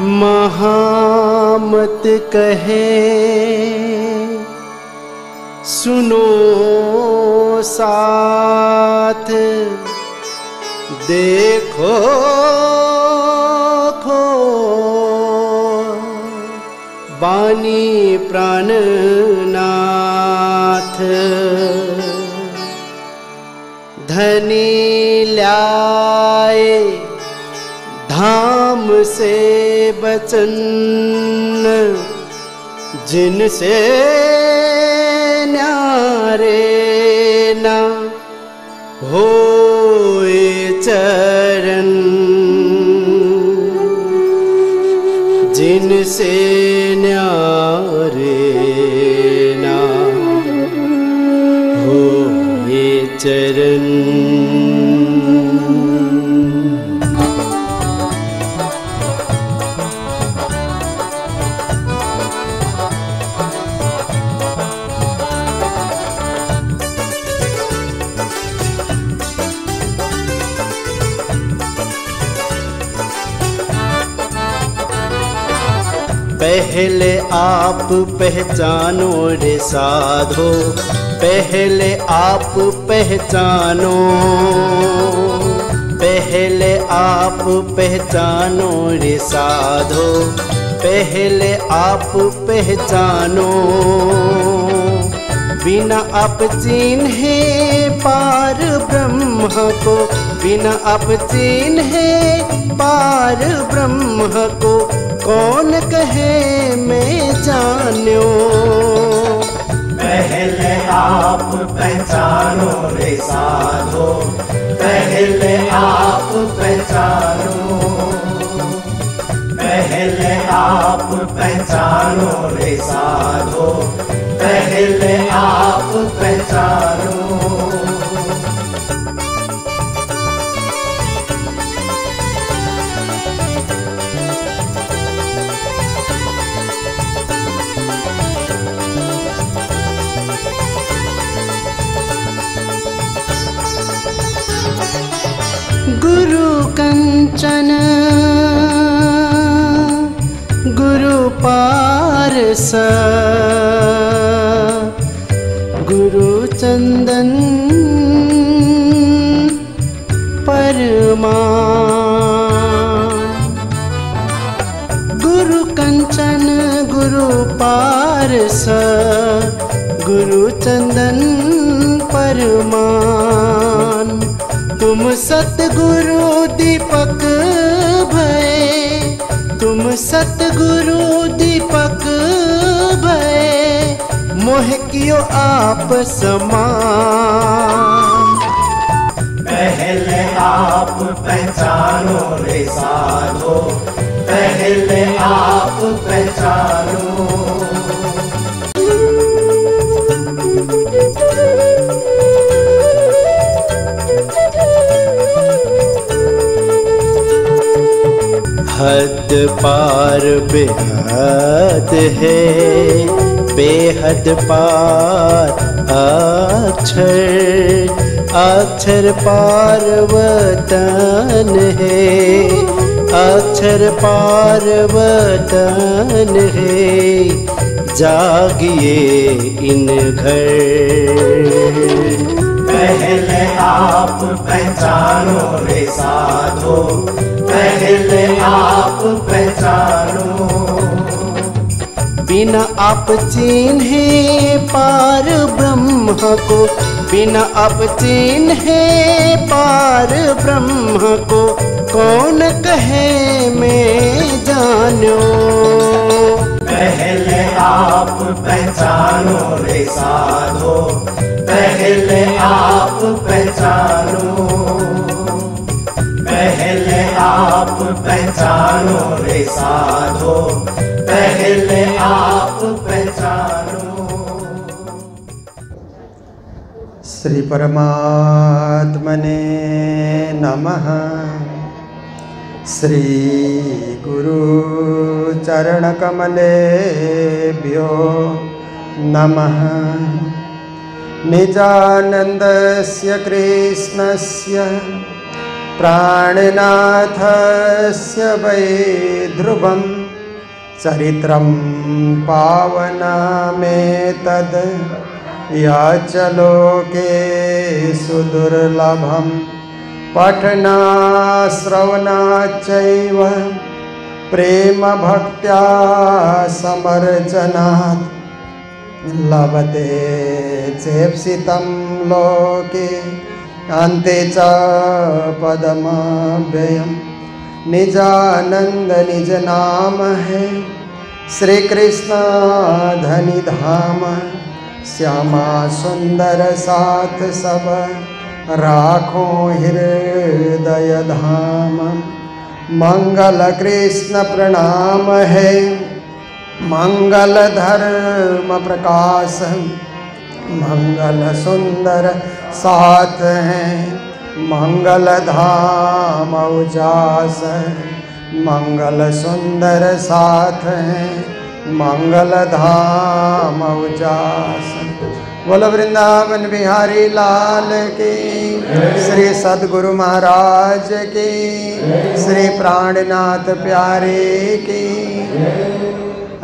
महामत कहे सुनो साथ, देखो खो बानी प्राणनाथ। धनी ल्याए धाम से बचन, जिनसे न्यारे ना होए चरण, जिनसे न्यारे ना होए चरण। पहले आप पहचानो रे साधो, पहले आप पहचानो, पहले आप पहचानो रे साधो, पहले आप पहचानो। बिना आप चिन्हे पार ब्रह्म को, बिना आप चिन्हे पार ब्रह्म को, कौन कहे मैं जान्यो। पहले आप पहचानो रे साधो, पहले आप पहचानो, पहले आप पहचानो रे साधो, पहले आप पहचानो। गुरु कंचन गुरु पारस, गुरु चंदन परमान। गुरु कंचन गुरु पारस, गुरु चंदन परमान। तुम सतगुरु दीपक भय, तुम सतगुरु दीपक भय, मोह कियो आप समान। पहले आप पहचानो रे साधो, पहले आप पहचानो। हद पार बेहद है, बेहद पार अक्षर, अक्षर पार वतन है, अक्षर पार वतन है। जागिए इन घर। पहले आप पहचानो रे साधो, पहले आप पहचानो। बिना आप चिन्हे पार ब्रह्म को, बिना आप चिन्हे पार ब्रह्म को, कौन कहे मैं जान्यो। पहले आप पहचानो रे साधो, पहले आप पहचानो, पहले आप पहचानो रे साधो, पहले आप पहचानो। श्री परमात्मने नमः। श्री गुरु चरण कमलेभ्यो नमः। निजानन्दस्य कृष्णस्य प्राणनाथस्य वै ध्रुवं चरित्रं पावनमेतद् याच लोके सुदुर्लभं पठनाश्रवणाच्चैव प्रेम भक्त्या समर्चनात् लभते चेप्सितं लोके अन्ते च पदमव्ययम् निजानंद निज नाम है श्री कृष्ण धनि धाम श्यामा सुंदर साथ सब राखो हृदय धाम मंगल कृष्ण प्रणाम है मंगल धर्म प्रकाश मंगल सुंदर साथ हैं मंगल धाम उजास मंगल सुंदर साथ हैं मंगल धाम उजास। बोलो वृंदावन बिहारी लाल की, श्री सद्गुरु महाराज की, श्री प्राणनाथ प्यारे की।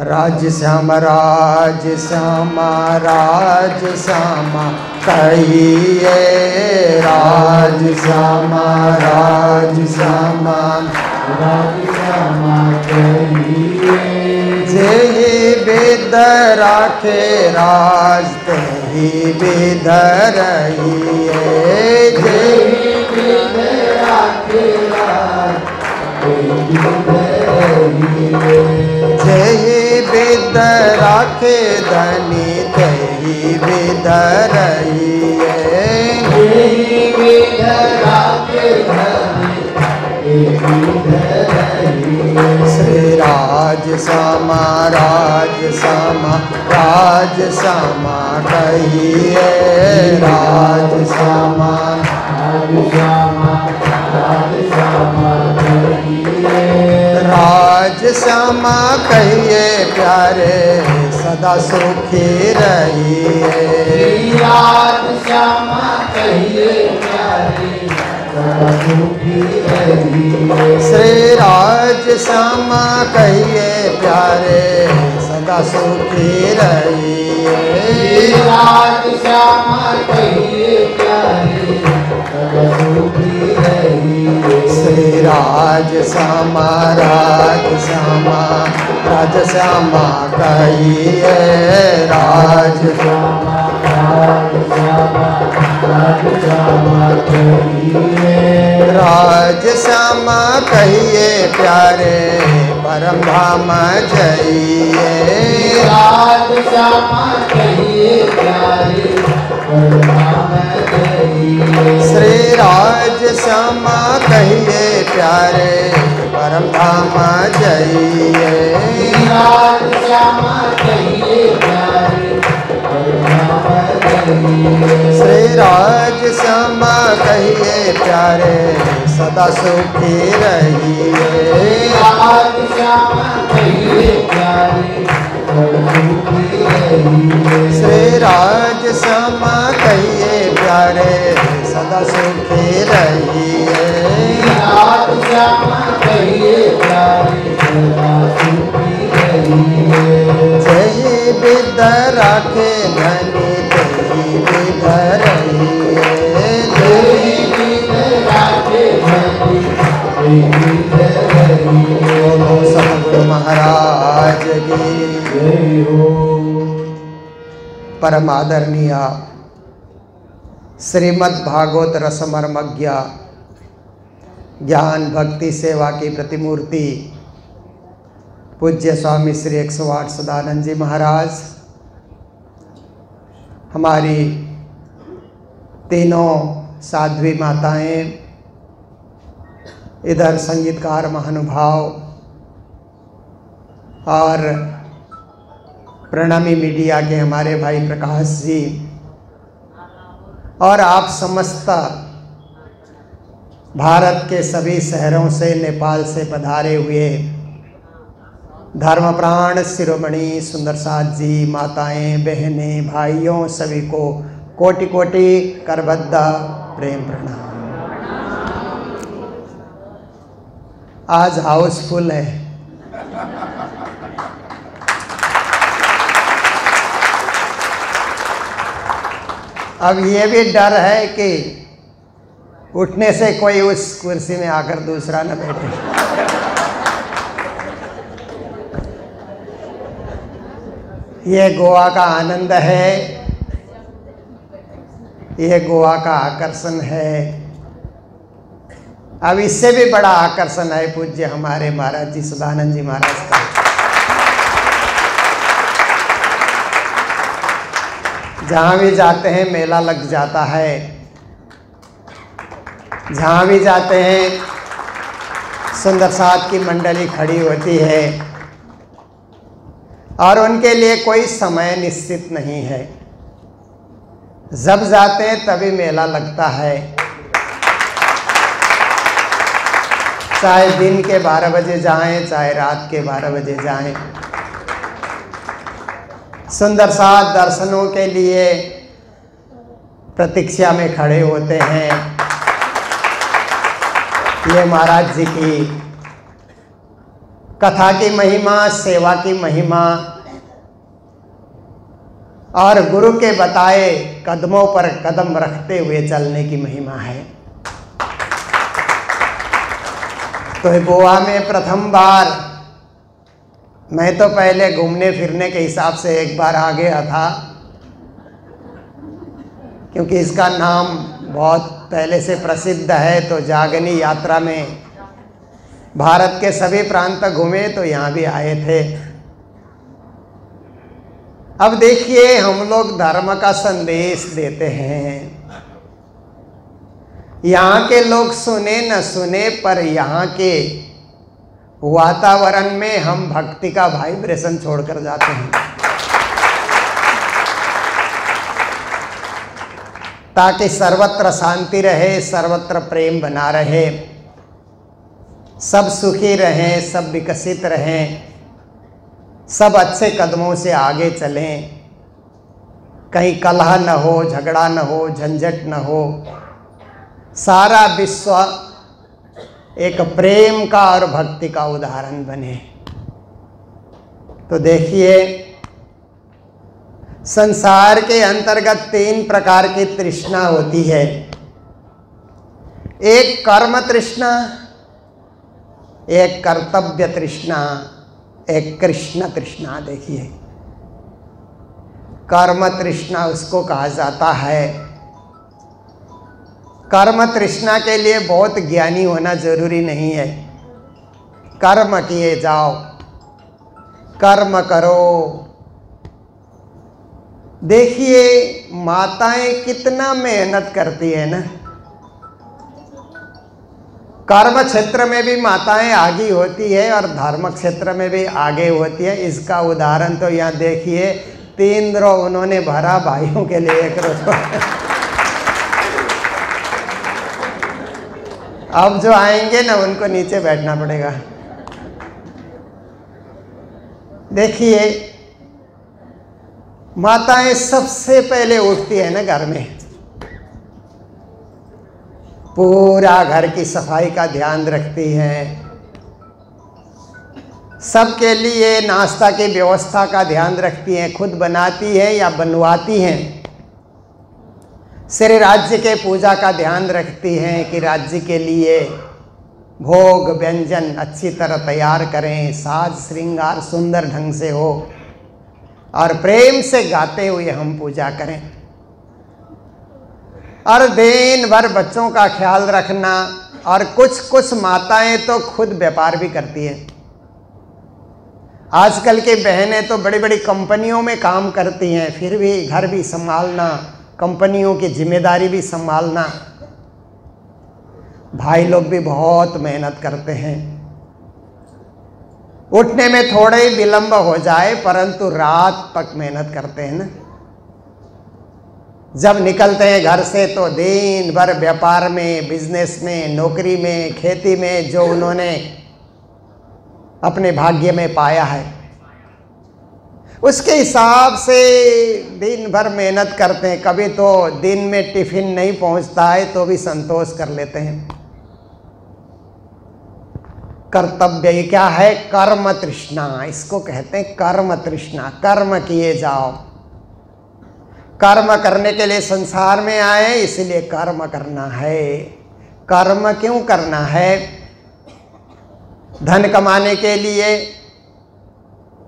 राज्य श्यामा राज श्यामा राज श्यामा कहिए राज श्यामा राज श्यामा राज श्यामा कहिए। जेहि विद राखे राज तेहि विद रहिए। जेहि विद राखे राज तेहि विद रहिए। जेहि विद राखे धनी तेहि विद रहिए। जेहि विद राखे धनी तेहि विद रहिए। श्री राज श्यामा राज श्यामा राज श्यामा कहिए राज श्यामा राज श्यामा राज श्यामा कहिए। राज श्यामा कहिए प्यारे सदा सुखी रहिए। राज श्यामा कहिए प्यारे सदा सुखी रहिए। श्री राज श्यामा कहिए प्यारे सदा सुखी रहिए। राज श्यामा कहिए प्यारे सदा सुखी रहिए। श्री राज श्यामा राज श्यामा राज श्यामा कहिए राज श्यामा राज श्यामा राज श्यामा कहिए। राज श्यामा कहिए प्यारे परम धाम जइए। राज श्यामा कहिए प्यारे परम धाम जइए। श्री राज श्यामा कहिए प्यारे परम धाम जइए। राज श्यामा कहिए प्यारे परम धाम जइए। श्री राज श्यामा कहिए प्यारे सदा सुखी रहिए। राज श्यामा कहिए प्यारे सदा सुखी रहिए। श्री राज श्यामा कहिए प्यारे सदा सुखी रहिए। राज श्यामा कहिए प्यारे सदा सुखी रहिए। जेहि विद राखे धनी तेहि विद रहिए। जेहि विद राखे धनी तेहि विद रहिए। बोलो सद्गुरु महाराज की जय हो। परम आदरणीय श्रीमद् भागवत रसमर्मज्ञ ज्ञान भक्ति सेवा की प्रतिमूर्ति पूज्य स्वामी श्री 108 सदानंद जी महाराज, हमारी तीनों साध्वी माताएं, इधर संगीतकार महानुभाव और प्रणामी मीडिया के हमारे भाई प्रकाश जी और आप समस्त भारत के सभी शहरों से, नेपाल से पधारे हुए धर्मप्राण शिरोमणि सुंदर साथ जी, माताएं, बहनें, भाइयों सभी को कोटि कोटि करबद्ध प्रेम प्रणाम। आज हाउसफुल है। अब ये भी डर है कि उठने से कोई उस कुर्सी में आकर दूसरा न बैठे। ये गोवा का आनंद है, ये गोवा का आकर्षण है। अब इससे भी बड़ा आकर्षण है पूज्य हमारे महाराज जी सदानंद जी महाराज का। जहाँ भी जाते हैं मेला लग जाता है, जहाँ भी जाते हैं सुंदर साथ की मंडली खड़ी होती है और उनके लिए कोई समय निश्चित नहीं है। जब जाते हैं तभी मेला लगता है, चाहे दिन के 12 बजे जाएं, चाहे रात के 12 बजे जाएं। सुंदर साथ दर्शनों के लिए प्रतीक्षा में खड़े होते हैं। ये महाराज जी की कथा की महिमा, सेवा की महिमा और गुरु के बताए कदमों पर कदम रखते हुए चलने की महिमा है। तो गोवा में प्रथम बार, मैं तो पहले घूमने फिरने के हिसाब से एक बार आ गया था, क्योंकि इसका नाम बहुत पहले से प्रसिद्ध है। तो जागनी यात्रा में भारत के सभी प्रांत घूमे तो यहाँ भी आए थे। अब देखिए, हम लोग धर्म का संदेश देते हैं। यहाँ के लोग सुने न सुने, पर यहाँ के वातावरण में हम भक्ति का वाइब्रेशन छोड़कर जाते हैं, ताकि सर्वत्र शांति रहे, सर्वत्र प्रेम बना रहे, सब सुखी रहें, सब विकसित रहें, सब अच्छे कदमों से आगे चलें, कहीं कलह न हो, झगड़ा न हो, झंझट न हो, सारा विश्व एक प्रेम का और भक्ति का उदाहरण बने। तो देखिए, संसार के अंतर्गत 3 प्रकार की तृष्णा होती है। एक कर्म तृष्णा, एक कर्तव्य तृष्णा, एक कृष्ण तृष्णा। देखिए, कर्म तृष्णा उसको कहा जाता है। कर्म तृष्णा के लिए बहुत ज्ञानी होना जरूरी नहीं है। कर्म किए जाओ, कर्म करो। देखिए, माताएं कितना मेहनत करती है ना। कर्म क्षेत्र में भी माताएं आगे होती है और धर्म क्षेत्र में भी आगे होती है। इसका उदाहरण तो यहाँ देखिए, 3 रो उन्होंने भरा, भाइयों के लिए 1 रो। अब जो आएंगे ना, उनको नीचे बैठना पड़ेगा। देखिए, माताएं सबसे पहले उठती है ना घर में, पूरा घर की सफाई का ध्यान रखती हैं, सबके लिए नाश्ता की व्यवस्था का ध्यान रखती हैं, खुद बनाती हैं या बनवाती हैं। श्री राज्य के पूजा का ध्यान रखती हैं कि राज्य के लिए भोग व्यंजन अच्छी तरह तैयार करें, साज श्रृंगार सुंदर ढंग से हो और प्रेम से गाते हुए हम पूजा करें। और दिन भर बच्चों का ख्याल रखना। और कुछ माताएं तो खुद व्यापार भी करती हैं। आजकल की बहनें तो बड़ी बड़ी कंपनियों में काम करती हैं, फिर भी घर भी संभालना, कंपनियों की जिम्मेदारी भी संभालना। भाई लोग भी बहुत मेहनत करते हैं। उठने में थोड़ा ही विलंब हो जाए, परंतु रात तक मेहनत करते हैं ना। जब निकलते हैं घर से तो दिन भर व्यापार में, बिजनेस में, नौकरी में, खेती में जो उन्होंने अपने भाग्य में पाया है, उसके हिसाब से दिन भर मेहनत करते हैं। कभी तो दिन में टिफिन नहीं पहुंचता है तो भी संतोष कर लेते हैं। कर्तव्य, ये क्या है? कर्म तृष्णा, इसको कहते हैं कर्म तृष्णा। कर्म किए जाओ, कर्म करने के लिए संसार में आए, इसलिए कर्म करना है। कर्म क्यों करना है? धन कमाने के लिए,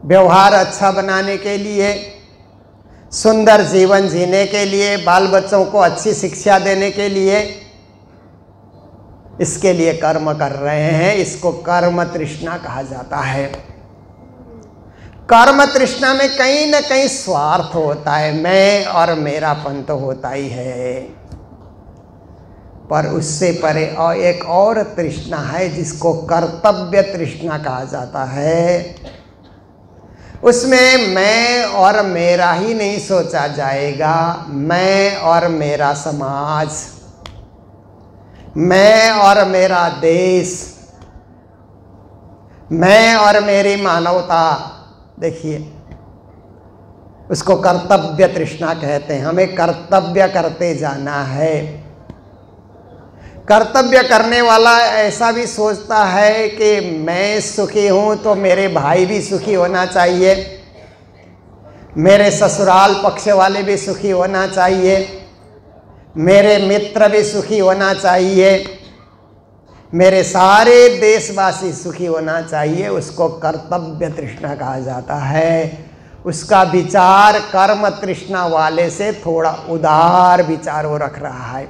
व्यवहार अच्छा बनाने के लिए, सुंदर जीवन जीने के लिए, बाल बच्चों को अच्छी शिक्षा देने के लिए, इसके लिए कर्म कर रहे हैं। इसको कर्म तृष्णा कहा जाता है। कर्म तृष्णा में कहीं न कहीं स्वार्थ होता है, मैं और मेरापन तो होता ही है, पर उससे परे और एक और तृष्णा है जिसको कर्तव्य तृष्णा कहा जाता है। उसमें मैं और मेरा ही नहीं सोचा जाएगा, मैं और मेरा समाज, मैं और मेरा देश, मैं और मेरी मानवता। देखिए, उसको कर्तव्य तृष्णा कहते हैं। हमें कर्तव्य करते जाना है। कर्तव्य करने वाला ऐसा भी सोचता है कि मैं सुखी हूँ तो मेरे भाई भी सुखी होना चाहिए, मेरे ससुराल पक्ष वाले भी सुखी होना चाहिए, मेरे मित्र भी सुखी होना चाहिए, मेरे सारे देशवासी सुखी होना चाहिए। उसको कर्तव्य तृष्णा कहा जाता है। उसका विचार कर्म तृष्णा वाले से थोड़ा उदार विचार वो रख रहा है।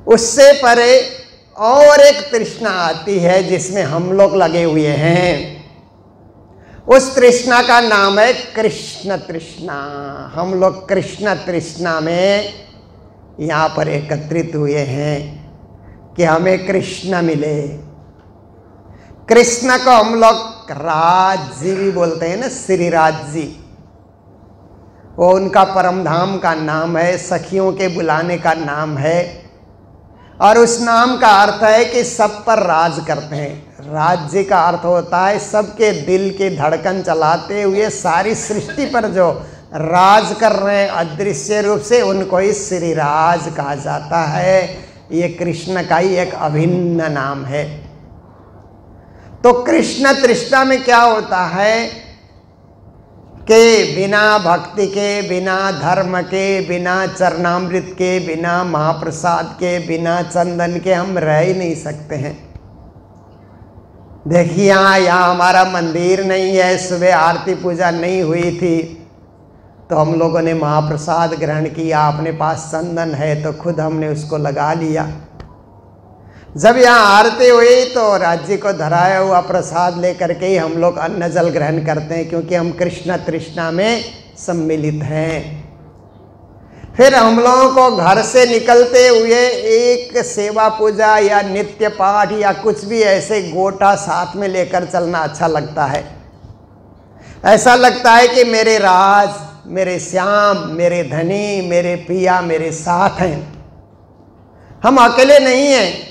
उससे परे और एक तृष्णा आती है जिसमें हम लोग लगे हुए हैं। उस तृष्णा का नाम है कृष्ण तृष्णा। हम लोग कृष्ण तृष्णा में यहाँ पर एकत्रित हुए हैं कि हमें कृष्ण मिले। कृष्ण को हम लोग राज्य भी बोलते हैं ना, श्री राज्य। वो उनका परम धाम का नाम है, सखियों के बुलाने का नाम है, और उस नाम का अर्थ है कि सब पर राज करते हैं। राज्य का अर्थ होता है सबके दिल की धड़कन चलाते हुए सारी सृष्टि पर जो राज कर रहे हैं अदृश्य रूप से, उनको ही श्री राज कहा जाता है। ये कृष्ण का ही एक अभिन्न नाम है। तो कृष्ण तृष्णा में क्या होता है कि बिना भक्ति के, बिना धर्म के, बिना चरणामृत के, बिना महाप्रसाद के, बिना चंदन के हम रह ही नहीं सकते हैं। देखिए, यहाँ हमारा मंदिर नहीं है, सुबह आरती पूजा नहीं हुई थी तो हम लोगों ने महाप्रसाद ग्रहण किया। अपने पास चंदन है तो खुद हमने उसको लगा लिया। जब यहाँ आरती हुई तो राज्य को धराया हुआ प्रसाद लेकर के ही हम लोग अन्न जल ग्रहण करते हैं, क्योंकि हम कृष्ण तृष्णा में सम्मिलित हैं। फिर हम लोगों को घर से निकलते हुए एक सेवा पूजा या नित्य पाठ या कुछ भी ऐसे गोटा साथ में लेकर चलना अच्छा लगता है। ऐसा लगता है कि मेरे राज, मेरे श्याम, मेरे धनी, मेरे पिया मेरे साथ हैं, हम अकेले नहीं हैं।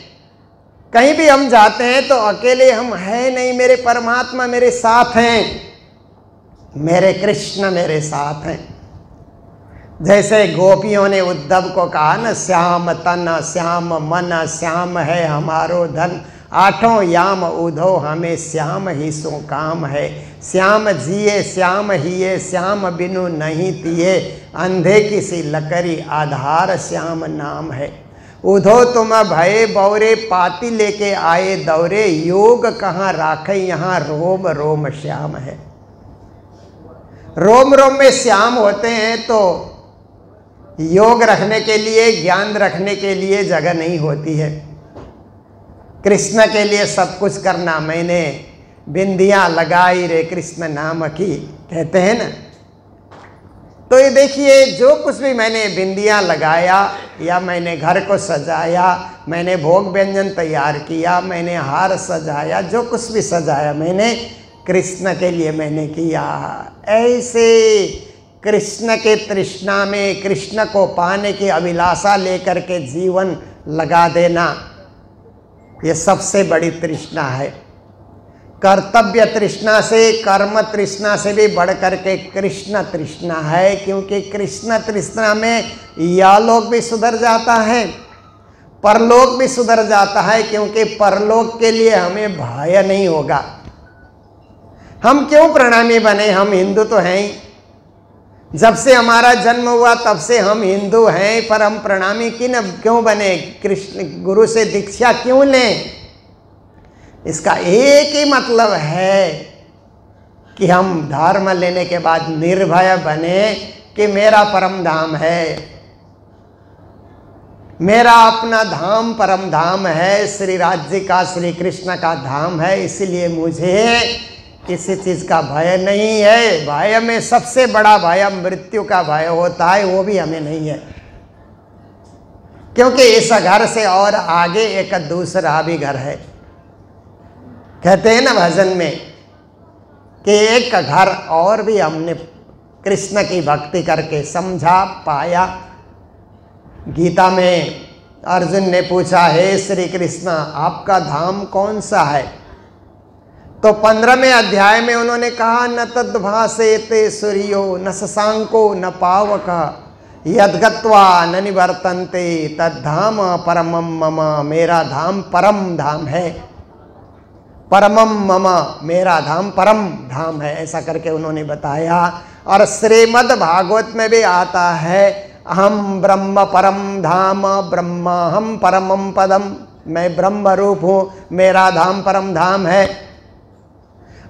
कहीं भी हम जाते हैं तो अकेले हम हैं नहीं, मेरे परमात्मा मेरे साथ हैं, मेरे कृष्ण मेरे साथ हैं। जैसे गोपियों ने उद्धव को कहा ना, श्याम तन श्याम मन श्याम है हमारो धन, आठों याम उधो हमें श्याम ही सो काम है। श्याम जिए श्याम हिए श्याम बिनु नहीं तिए, अंधे किसी लकड़ी आधार श्याम नाम है। उधो तुम भये बौरे पाती लेके आए दौरे, योग कहाँ राखे यहाँ रोम रोम श्याम है। रोम रोम में श्याम होते हैं तो योग रखने के लिए, ज्ञान रखने के लिए जगह नहीं होती है। कृष्ण के लिए सब कुछ करना, मैंने बिंदियाँ लगाई रे कृष्ण नाम की, कहते हैं ना। तो ये देखिए, जो कुछ भी मैंने बिंदियाँ लगाया या मैंने घर को सजाया, मैंने भोग व्यंजन तैयार किया, मैंने हार सजाया, जो कुछ भी सजाया मैंने कृष्ण के लिए मैंने किया। ऐसे कृष्ण के तृष्णा में, कृष्ण को पाने की अभिलाषा लेकर के जीवन लगा देना, ये सबसे बड़ी तृष्णा है। कर्तव्य तृष्णा से, कर्म तृष्णा से भी बढ़ करके कृष्ण तृष्णा है, क्योंकि कृष्ण तृष्णा में यह लोग भी सुधर जाता है, परलोक भी सुधर जाता है, क्योंकि परलोक के लिए हमें भय नहीं होगा। हम क्यों प्रणामी बने? हम हिंदू तो हैं ही, जब से हमारा जन्म हुआ तब से हम हिंदू हैं, पर हम प्रणामी क्यों बने? कृष्ण गुरु से दीक्षा क्यों लें? इसका एक ही मतलब है कि हम धर्म लेने के बाद निर्भय बने कि मेरा परम धाम है, मेरा अपना धाम परम धाम है, श्री राज्य का, श्री कृष्ण का धाम है, इसलिए मुझे किसी चीज़ का भय नहीं है। भय में सबसे बड़ा भय मृत्यु का भय होता है, वो भी हमें नहीं है, क्योंकि इस घर से और आगे एक दूसरा भी घर है। कहते हैं ना भजन में कि एक घर और भी हमने कृष्ण की भक्ति करके समझा पाया। गीता में अर्जुन ने पूछा, हे श्री कृष्ण आपका धाम कौन सा है? तो 15वें अध्याय में उन्होंने कहा, न तद्भासेते सूर्यो न शशांको न पावक यद्गत्वा न निवर्तन्ते तद्धाम परमम मम। मेरा धाम परम धाम है, परमम मम, मेरा धाम परम धाम है, ऐसा करके उन्होंने बताया। और श्रीमद् भागवत में भी आता है, अहम ब्रह्म परम धाम ब्रह्माहम परमम पदम, मैं ब्रह्म रूप हूँ, मेरा धाम परम धाम है।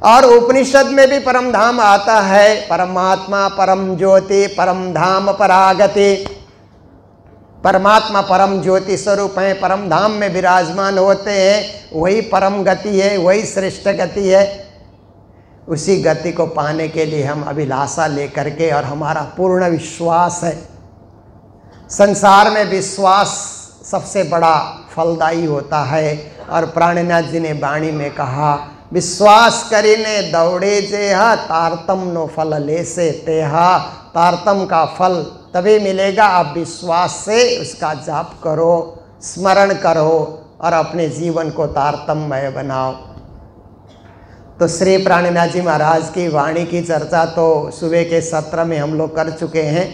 और उपनिषद में भी परम धाम आता है, परमात्मा परम ज्योति परम धाम परागति। परमात्मा परम ज्योति स्वरूप हैं, परम धाम में विराजमान होते हैं, वही परम गति है, वही श्रेष्ठ गति है। उसी गति को पाने के लिए हम अभिलाषा लेकर के, और हमारा पूर्ण विश्वास है। संसार में विश्वास सबसे बड़ा फलदायी होता है। और प्राणनाथ जी ने वाणी में कहा, विश्वास करीने दौड़े जेहा तारतम नो फल ले से तेहा। तारतम का फल तभी मिलेगा, आप विश्वास से उसका जाप करो, स्मरण करो और अपने जीवन को तारतम्य बनाओ। तो श्री प्राणनाथ जी महाराज की वाणी की चर्चा तो सुबह के सत्र में हम लोग कर चुके हैं।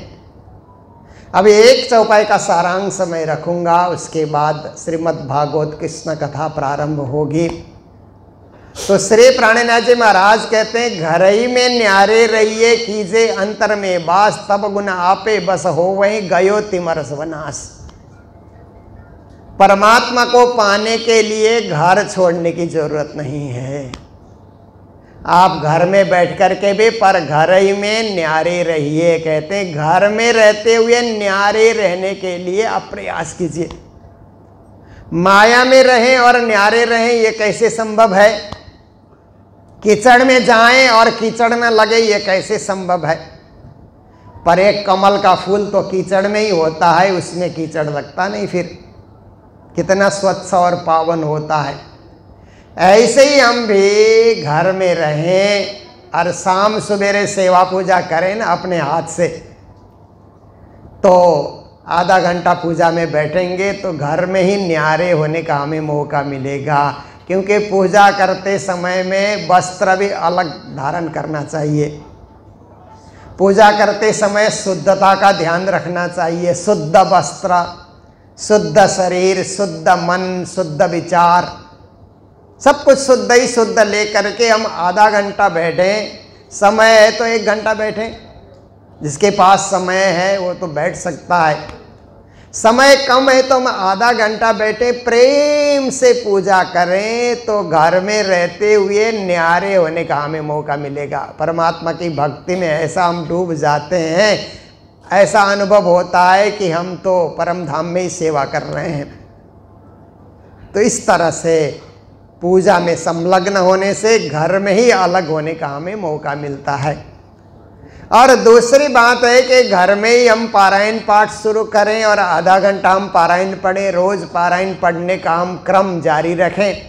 अभी एक चौपाई का सारांश मैं रखूँगा, उसके बाद श्रीमद् भागवत कृष्ण कथा प्रारंभ होगी। तो श्री प्राणनाथ जी महाराज कहते हैं, घर ही में न्यारे रहिए कीजे अंतर में बास, तब गुण आपे बस हो वही गयो तिमरस वनाश। परमात्मा को पाने के लिए घर छोड़ने की जरूरत नहीं है। आप घर में बैठ कर के भी, पर घर ही में न्यारे रहिए। कहते हैं घर में रहते हुए न्यारे रहने के लिए आप प्रयास कीजिए। माया में रहें और न्यारे रहें, ये कैसे संभव है? कीचड़ में जाएं और कीचड़ न लगे, ये कैसे संभव है? पर एक कमल का फूल तो कीचड़ में ही होता है, उसमें कीचड़ लगता नहीं, फिर कितना स्वच्छ और पावन होता है। ऐसे ही हम भी घर में रहें और शाम सवेरे सेवा पूजा करें ना अपने हाथ से, तो आधा घंटा पूजा में बैठेंगे तो घर में ही न्यारे होने का हमें मौका मिलेगा। क्योंकि पूजा करते समय में वस्त्र भी अलग धारण करना चाहिए। पूजा करते समय शुद्धता का ध्यान रखना चाहिए। शुद्ध वस्त्र, शुद्ध शरीर, शुद्ध मन, शुद्ध विचार, सब कुछ शुद्ध ही शुद्ध ले करके हम आधा घंटा बैठें। समय है तो 1 घंटा बैठें, जिसके पास समय है वो तो बैठ सकता है। समय कम है तो हम आधा घंटा बैठे, प्रेम से पूजा करें तो घर में रहते हुए न्यारे होने का हमें मौका मिलेगा। परमात्मा की भक्ति में ऐसा हम डूब जाते हैं, ऐसा अनुभव होता है कि हम तो परम धाम में ही सेवा कर रहे हैं। तो इस तरह से पूजा में संलग्न होने से घर में ही अलग होने का हमें मौका मिलता है। और दूसरी बात है कि घर में ही हम पारायण पाठ शुरू करें और आधा घंटा हम पारायण पढ़ें। रोज़ पारायण पढ़ने का हम क्रम जारी रखें।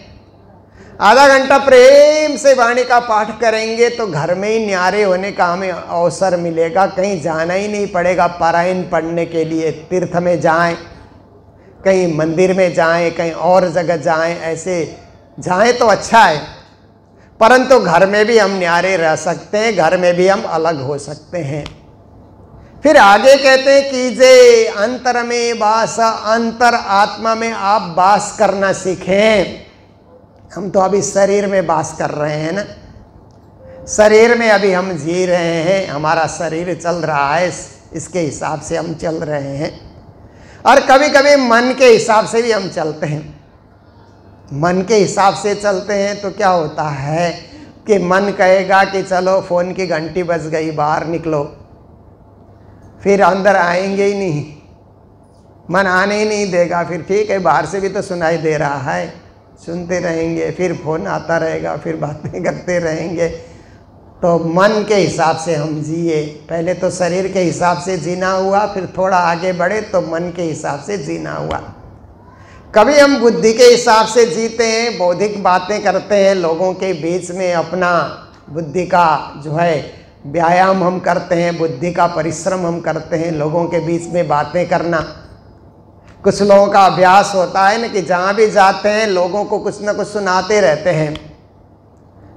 आधा घंटा प्रेम से वाणी का पाठ करेंगे तो घर में ही न्यारे होने का हमें अवसर मिलेगा। कहीं जाना ही नहीं पड़ेगा पारायण पढ़ने के लिए। तीर्थ में जाएं, कहीं मंदिर में जाएं, कहीं और जगह जाएं, ऐसे जाएं तो अच्छा है। परंतु घर में भी हम न्यारे रह सकते हैं, घर में भी हम अलग हो सकते हैं। फिर आगे कहते हैं कीजे अंतर में वास, अंतर आत्मा में आप वास करना सीखें। हम तो अभी शरीर में वास कर रहे हैं ना, शरीर में अभी हम जी रहे हैं, हमारा शरीर चल रहा है, इसके हिसाब से हम चल रहे हैं। और कभी कभी मन के हिसाब से भी हम चलते हैं। मन के हिसाब से चलते हैं तो क्या होता है कि मन कहेगा कि चलो फ़ोन की घंटी बज गई, बाहर निकलो, फिर अंदर आएंगे ही नहीं, मन आने ही नहीं देगा। फिर ठीक है, बाहर से भी तो सुनाई दे रहा है, सुनते रहेंगे, फिर फ़ोन आता रहेगा, फिर बातें करते रहेंगे। तो मन के हिसाब से हम जिए। पहले तो शरीर के हिसाब से जीना हुआ, फिर थोड़ा आगे बढ़े तो मन के हिसाब से जीना हुआ। कभी हम बुद्धि के हिसाब से जीते हैं, बौद्धिक बातें करते हैं, लोगों के बीच में अपना बुद्धि का जो है व्यायाम हम करते हैं, बुद्धि का परिश्रम हम करते हैं, लोगों के बीच में बातें करना। कुछ लोगों का अभ्यास होता है ना कि जहाँ भी जाते हैं लोगों को कुछ ना कुछ सुनाते रहते हैं,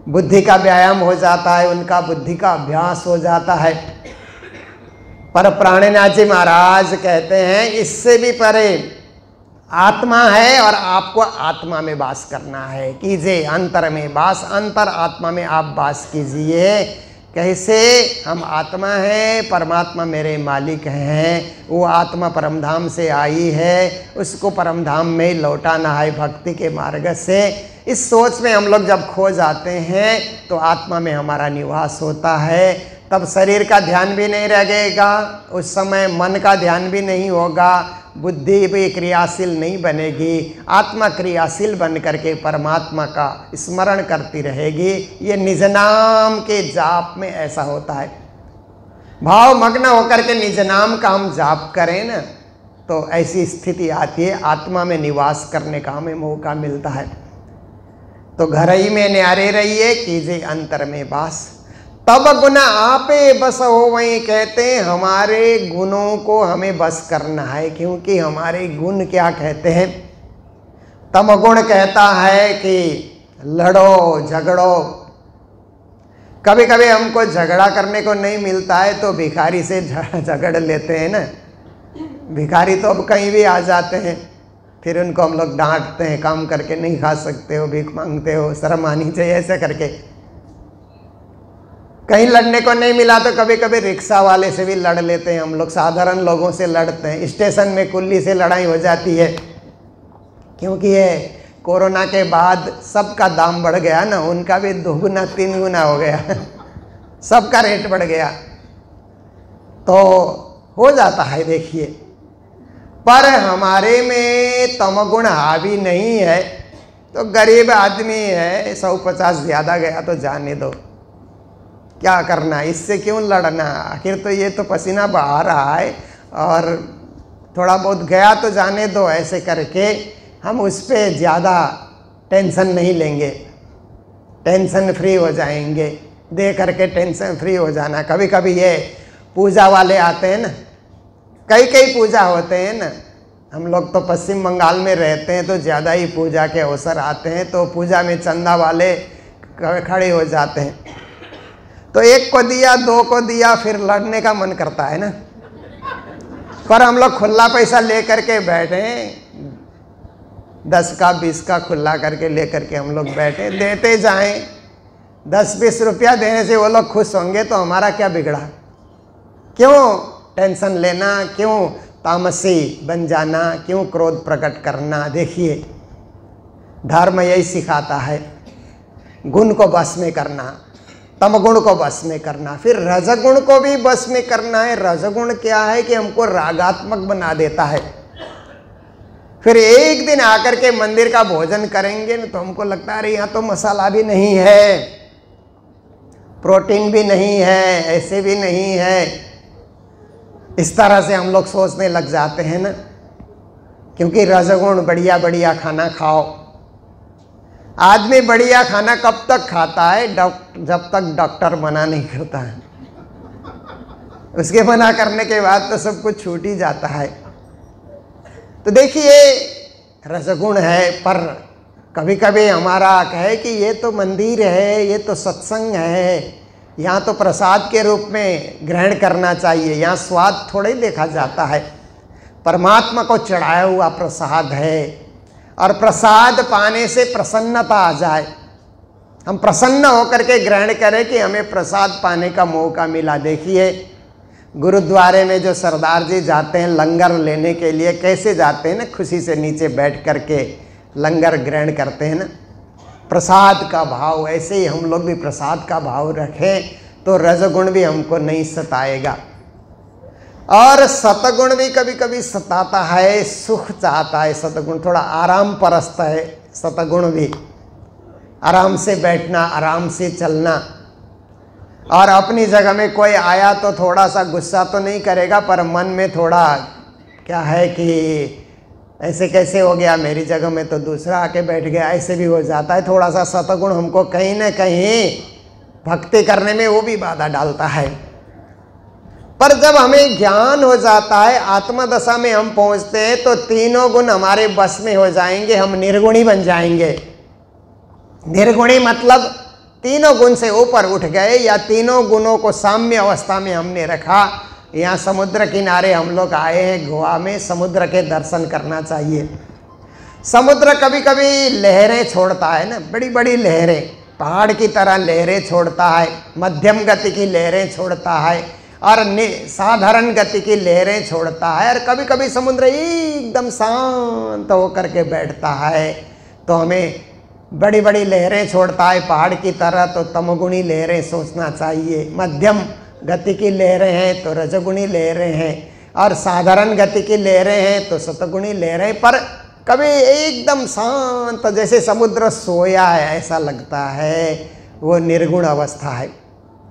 बुद्धि का व्यायाम हो जाता है, उनका बुद्धि का अभ्यास हो जाता है। पर प्राणनाथ जी महाराज कहते हैं इससे भी परे आत्मा है और आपको आत्मा में वास करना है। कीजिए अंतर में वास, अंतर आत्मा में आप वास कीजिए। कैसे? हम आत्मा हैं, परमात्मा मेरे मालिक हैं, वो आत्मा परमधाम से आई है, उसको परमधाम में लौटाना है भक्ति के मार्ग से। इस सोच में हम लोग जब खो जाते हैं तो आत्मा में हमारा निवास होता है। तब शरीर का ध्यान भी नहीं रहेगा, उस समय मन का ध्यान भी नहीं होगा, बुद्धि भी क्रियाशील नहीं बनेगी, आत्मा क्रियाशील बन करके परमात्मा का स्मरण करती रहेगी। ये निज नाम के जाप में ऐसा होता है। भाव मग्न होकर के निज नाम का हम जाप करें ना तो ऐसी स्थिति आती है, आत्मा में निवास करने का हमें मौका मिलता है। तो घर ही में न्यारे रहिए, कीजिए अंतर में वास, तब गुण आपे बस हो। वहीं कहते हैं हमारे गुणों को हमें बस करना है, क्योंकि हमारे गुण क्या कहते हैं? तमगुण कहता है कि लड़ो झगड़ो। कभी कभी हमको झगड़ा करने को नहीं मिलता है तो भिखारी से झगड़ लेते हैं ना। भिखारी तो अब कहीं भी आ जाते हैं, फिर उनको हम लोग डांटते हैं, काम करके नहीं खा सकते हो, भीख मांगते हो, शर्म आनी चाहिए, ऐसे करके। कहीं लड़ने को नहीं मिला तो कभी कभी रिक्शा वाले से भी लड़ लेते हैं हम लोग, साधारण लोगों से लड़ते हैं। स्टेशन में कुल्ली से लड़ाई हो जाती है, क्योंकि ये कोरोना के बाद सबका दाम बढ़ गया ना, उनका भी 2 गुना 3 गुना हो गया सबका रेट बढ़ गया, तो हो जाता है। देखिए, पर हमारे में तमगुण हावी नहीं है तो गरीब आदमी है, 150 ज़्यादा गया तो जाने दो, क्या करना, इससे क्यों लड़ना, आखिर तो ये तो पसीना बहा रहा है और थोड़ा बहुत गया तो जाने दो। ऐसे करके हम उस पर ज़्यादा टेंशन नहीं लेंगे, टेंशन फ्री हो जाएंगे, दे करके टेंशन फ्री हो जाना। कभी कभी ये पूजा वाले आते हैं ना, कई पूजा होते हैं ना, हम लोग तो पश्चिम बंगाल में रहते हैं तो ज़्यादा ही पूजा के अवसर आते हैं, तो पूजा में चंदा वाले खड़े हो जाते हैं, तो 1 को दिया 2 को दिया, फिर लड़ने का मन करता है ना। पर हम लोग खुला पैसा ले करके बैठे, 10 का 20 का खुला करके ले करके हम लोग बैठे, देते जाएं। 10-20 रुपया देने से वो लोग खुश होंगे तो हमारा क्या बिगड़ा? क्यों टेंशन लेना, क्यों तामसी बन जाना, क्यों क्रोध प्रकट करना? देखिए, धर्म यही सिखाता है, गुण को बस में करना, तमगुण को बस में करना, फिर रजगुण को भी बस में करना है। रजगुण क्या है कि हमको रागात्मक बना देता है। फिर एक दिन आकर के मंदिर का भोजन करेंगे ना तो हमको लगता है अरे यहाँ तो मसाला भी नहीं है, प्रोटीन भी नहीं है, ऐसे भी नहीं है। इस तरह से हम लोग सोचने लग जाते हैं ना, क्योंकि रजगुण बढ़िया बढ़िया खाना खाओ। आदमी बढ़िया खाना कब तक खाता है? जब तक डॉक्टर मना नहीं करता है। उसके मना करने के बाद तो सब कुछ छूट ही जाता है। तो देखिए, रजगुण है, पर कभी कभी हमारा कहे कि ये तो मंदिर है, ये तो सत्संग है, यहाँ तो प्रसाद के रूप में ग्रहण करना चाहिए, यहाँ स्वाद थोड़ा ही देखा जाता है। परमात्मा को चढ़ाया हुआ प्रसाद है और प्रसाद पाने से प्रसन्नता आ जाए, हम प्रसन्न होकर के ग्रहण करें कि हमें प्रसाद पाने का मौका मिला। देखिए गुरुद्वारे में जो सरदार जी जाते हैं लंगर लेने के लिए, कैसे जाते हैं ना, खुशी से नीचे बैठ करके लंगर ग्रहण करते हैं ना, प्रसाद का भाव। ऐसे ही हम लोग भी प्रसाद का भाव रखें तो रजगुण भी हमको नहीं सताएगा। और सतगुण भी कभी कभी सताता है, सुख चाहता है। सतगुण थोड़ा आराम परस्त है, सतगुण भी आराम से बैठना, आराम से चलना। और अपनी जगह में कोई आया तो थोड़ा सा गुस्सा तो नहीं करेगा, पर मन में थोड़ा क्या है कि ऐसे कैसे हो गया, मेरी जगह में तो दूसरा आके बैठ गया, ऐसे भी हो जाता है। थोड़ा सा सतगुण हमको कहीं ना कहीं भक्ति करने में वो भी बाधा डालता है। पर जब हमें ज्ञान हो जाता है, आत्मदशा में हम पहुंचते हैं, तो तीनों गुण हमारे बस में हो जाएंगे, हम निर्गुणी बन जाएंगे। निर्गुणी मतलब तीनों गुण से ऊपर उठ गए, या तीनों गुणों को साम्य अवस्था में हमने रखा। यहाँ समुद्र किनारे हम लोग आए हैं गोवा में, समुद्र के दर्शन करना चाहिए। समुद्र कभी कभी लहरें छोड़ता है ना, बड़ी बड़ी लहरें, पहाड़ की तरह लहरें छोड़ता है, मध्यम गति की लहरें छोड़ता है और साधारण गति की लहरें छोड़ता है। और कभी कभी समुद्र एकदम शांत होकर के बैठता है, तो हमें बड़ी बड़ी लहरें छोड़ता है पहाड़ की तरह, तो तमगुणी लहरें सोचना चाहिए। मध्यम गति की लहरें हैं तो रजगुणी लहरें हैं, और साधारण गति की लहरें हैं तो सतगुणी लहरें। पर कभी एकदम शांत जैसे समुद्र सोया है ऐसा लगता है, वो निर्गुण अवस्था है।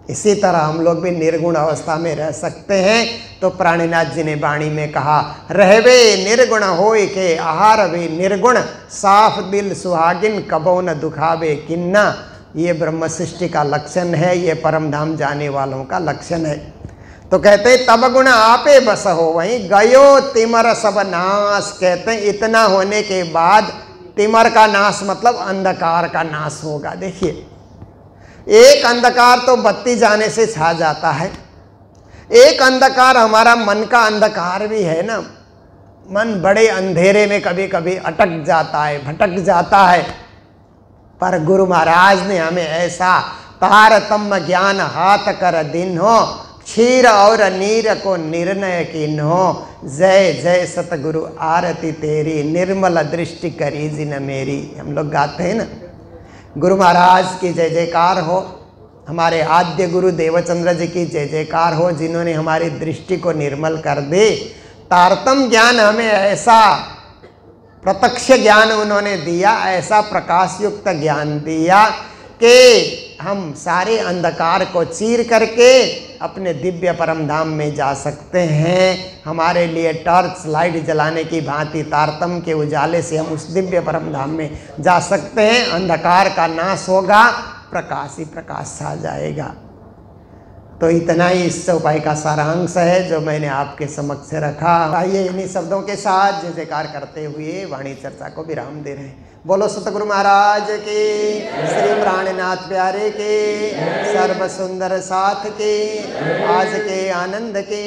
इसी तरह हम लोग भी निर्गुण अवस्था में रह सकते हैं। तो प्राणीनाथ जी ने वाणी में कहा, रहवे निर्गुण होय के आहार भी निर्गुण, साफ दिल सुहागिन कबो न दुखावे किन्ना। ये ब्रह्म सृष्टि का लक्षण है, ये परम धाम जाने वालों का लक्षण है। तो कहते तब गुण आपे बस हो वहीं गयो तिमर सब नाश। कहते हैं इतना होने के बाद तिमर का नाश मतलब अंधकार का नाश होगा। देखिए एक अंधकार तो बत्ती जाने से छा जाता है, एक अंधकार हमारा मन का अंधकार भी है ना। मन बड़े अंधेरे में कभी कभी अटक जाता है, भटक जाता है, पर गुरु महाराज ने हमें ऐसा तारतम्य ज्ञान हाथ कर दिन हो, क्षीर और नीर को निर्णय कीन हो। जय जय सतगुरु आरती तेरी, निर्मल दृष्टि करी जिन मेरी। हम लोग गाते हैं ना, गुरु महाराज की जय जयकार हो, हमारे आद्य गुरु देवचंद्र जी की जय जयकार हो, जिन्होंने हमारी दृष्टि को निर्मल कर दे। तारतम्य ज्ञान हमें ऐसा प्रत्यक्ष ज्ञान उन्होंने दिया, ऐसा प्रकाश युक्त ज्ञान दिया कि हम सारे अंधकार को चीर करके अपने दिव्य परम धाम में जा सकते हैं। हमारे लिए टॉर्च लाइट जलाने की भांति तारतम्य के उजाले से हम उस दिव्य परम धाम में जा सकते हैं। अंधकार का नाश होगा, प्रकाश ही प्रकाश छा जाएगा। तो इतना ही इस चौपाई का सारांश है जो मैंने आपके समक्ष रखा। आइए इन्हीं शब्दों के साथ जय जयकार करते हुए वाणी चर्चा को विराम दे रहे हैं। बोलो सतगुरु महाराज के, श्री प्राणनाथ प्यारे के, सर्व सुंदर साथ के, आज के आनंद के।